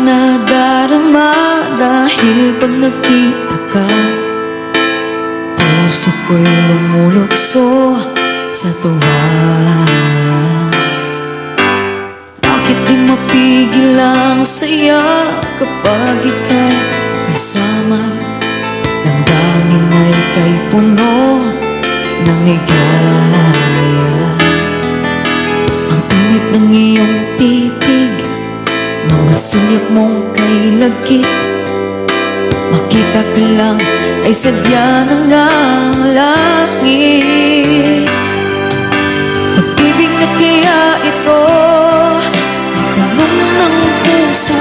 nadarama dahil pag nakita ka, puso ko'y lumulukso sa tuwa. Bakit di mapigil ang saya kapag ika'y kasama? Damdamin ay kay puno ng ligaya. Ang init ng iyong titig, mga sulyap mong kay lagkit, makita ka lang ay sadya ng ang langit. Pag-ibig na kaya ito, ang tanong ng puso